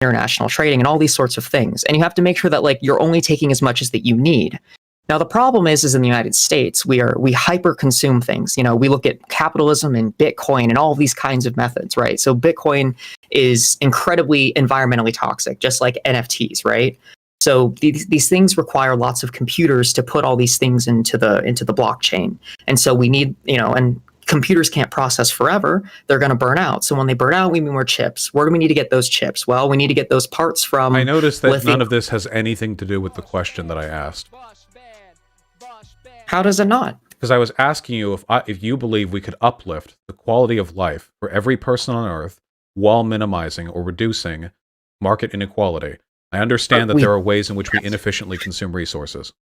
international trading and all these sorts of things. And you have to make sure that like you're only taking as much as that you need. Now the problem is in the United States we hyper consume things. You know, we look at capitalism and Bitcoin and all of these kinds of methods, right? So Bitcoin is incredibly environmentally toxic, just like NFTs, right? So these things require lots of computers to put all these things into the blockchain, and so we need, you know, and computers can't process forever; they're going to burn out. So when they burn out, we need more chips. Where do we need to get those chips? Well, we need to get those parts from. I noticed that none of this has anything to do with the question that I asked. How does it not? Because I was asking you if you believe we could uplift the quality of life for every person on Earth while minimizing or reducing market inequality. I understand that there are ways in which we inefficiently consume resources.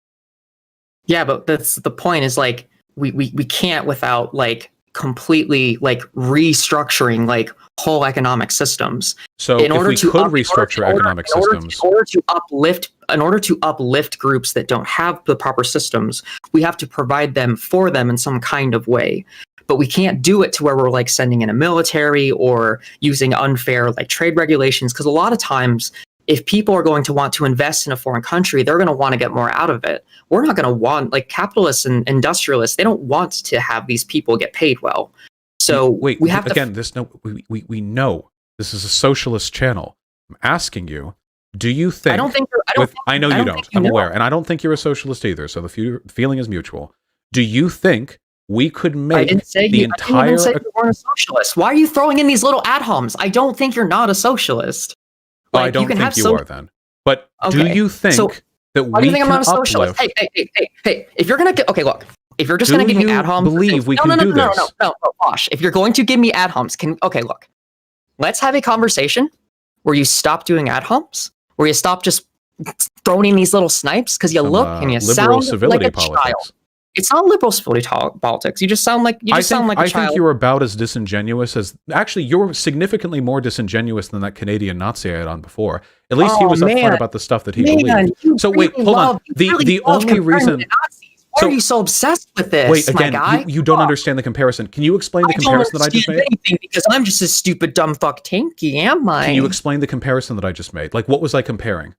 Yeah, but that's the point is like we can't without like completely like restructuring like whole economic systems. So in order to restructure economic systems, in order to uplift groups that don't have the proper systems, we have to provide them for them in some kind of way. But we can't do it to where we're like sending in a military or using unfair like trade regulations, because a lot of times if people are going to want to invest in a foreign country, they're going to want to get more out of it. We're not going to want, like capitalists and industrialists, they don't want to have these people get paid well. So we have again, we know this is a socialist channel. I'm asking you, do you think? I know you don't. I'm aware, and I don't think you're a socialist either. So the feeling is mutual. Do you think we could make I didn't say you weren't a socialist? Why are you throwing in these little ad homs? I don't think you're not a socialist. Well, I don't think you are then. But do you think that we can uplift? Hey, if you're gonna look, if you're just gonna give me ad homs, believe we can do this? No, Vaush. If you're going to give me ad homs, look, let's have a conversation where you stop doing ad homs, where you stop just throwing in these little snipes because you look and you sound like a child. It's not liberal civility politics. You just sound like a child. I think you're about as disingenuous as... Actually, you're significantly more disingenuous than that Canadian Nazi I had on before. At least he was upfront about the stuff that he believed. So wait, hold on. The only reason... Why are you so obsessed with this, wait, again, my guy? You don't understand the comparison. Can you explain the comparison that I just made? Anything because I'm just a stupid, dumb fuck tanky, am I? Can you explain the comparison that I just made? Like, what was I comparing?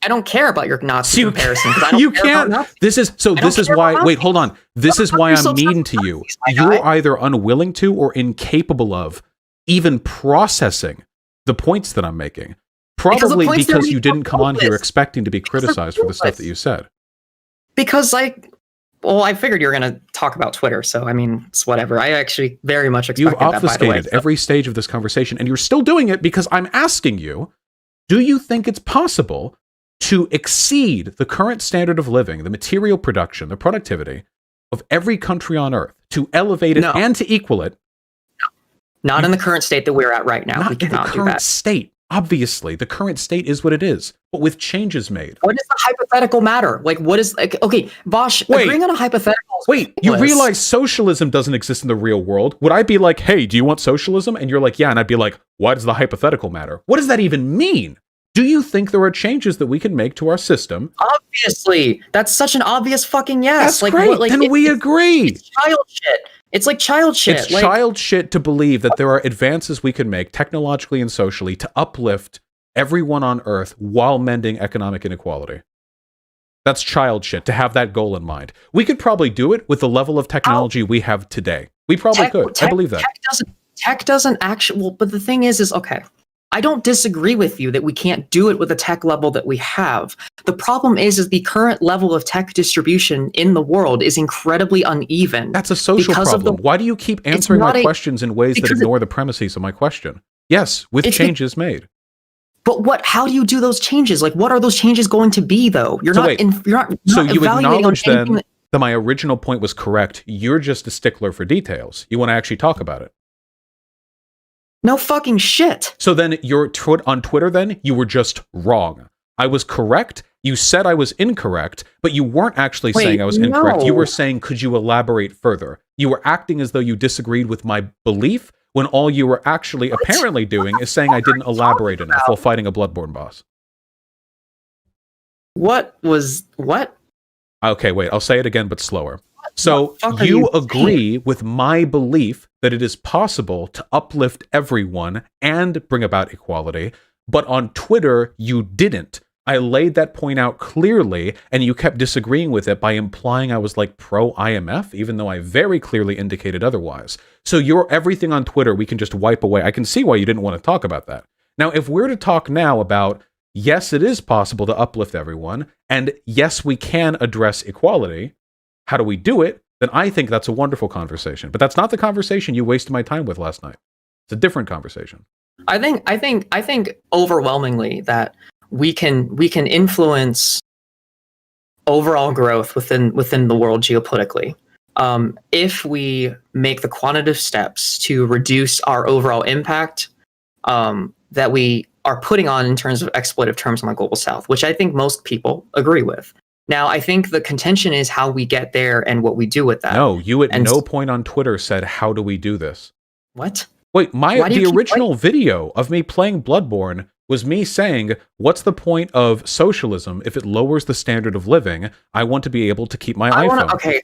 I don't care about your Nazi comparison. You can't. This is why. Wait, hold on. This is why I'm mean to you. You're either unwilling to or incapable of even processing the points that I'm making. Probably because you didn't come on here expecting to be criticized for the stuff that you said. Because I figured you were going to talk about Twitter, so I mean, it's whatever. I actually very much expected that, by the way. You've obfuscated every stage of this conversation, and you're still doing it because I'm asking you, do you think it's possible to exceed the current standard of living, the material production, the productivity of every country on Earth, to elevate it and to equal it? No. Not in the current state that we're at right now. Not in the current state. Obviously, the current state is what it is, but with changes made. What does the hypothetical matter? Like, what is... Like, okay, Vaush, agreeing on a hypothetical... Wait, you realize socialism doesn't exist in the real world? Would I be like, hey, do you want socialism? And you're like, yeah, and I'd be like, why does the hypothetical matter? What does that even mean? Do you think there are changes that we can make to our system? Obviously. That's such an obvious fucking yes. That's great. Then we agree. It's child shit. It's like child shit. It's child shit to believe that there are advances we can make technologically and socially to uplift everyone on Earth while mending economic inequality. That's child shit to have that goal in mind. We could probably do it with the level of technology we have today. We probably could. I believe that. Tech doesn't actually... Well, but the thing is okay. I don't disagree with you that we can't do it with the tech level that we have. The problem is the current level of tech distribution in the world is incredibly uneven. That's a social problem. Why do you keep answering my questions in ways that ignore the premises of my question? Yes, with changes made. But how do you do those changes? Like, what are those changes going to be, though? So you acknowledge then that my original point was correct. You're just a stickler for details. You want to actually talk about it. No fucking shit. So then you're on Twitter then, you were just wrong. I was correct. You said I was incorrect, but you weren't actually saying I was incorrect. You were saying, could you elaborate further? You were acting as though you disagreed with my belief when all you were actually apparently doing is saying I didn't elaborate enough while fighting a Bloodborne boss. What? Okay, wait, I'll say it again, but slower. So you agree with my belief that it is possible to uplift everyone and bring about equality, But on Twitter, you didn't. I laid that point out clearly, and you kept disagreeing with it by implying I was like pro-IMF, even though I very clearly indicated otherwise. So everything on Twitter, we can just wipe away. I can see why you didn't want to talk about that. Now, if we're to talk now about, yes, it is possible to uplift everyone, and yes, we can address equality, how do we do it? Then I think that's a wonderful conversation. But that's not the conversation you wasted my time with last night. It's a different conversation. I think overwhelmingly that we can influence overall growth within the world geopolitically if we make the quantitative steps to reduce our overall impact that we are putting on in terms of exploitative terms on the global south, which I think most people agree with. Now, I think the contention is how we get there and what we do with that. No, you at no point on Twitter said, how do we do this? What? Wait, the original video of me playing Bloodborne was me saying, what's the point of socialism if it lowers the standard of living? I want to be able to keep my iPhone. Okay,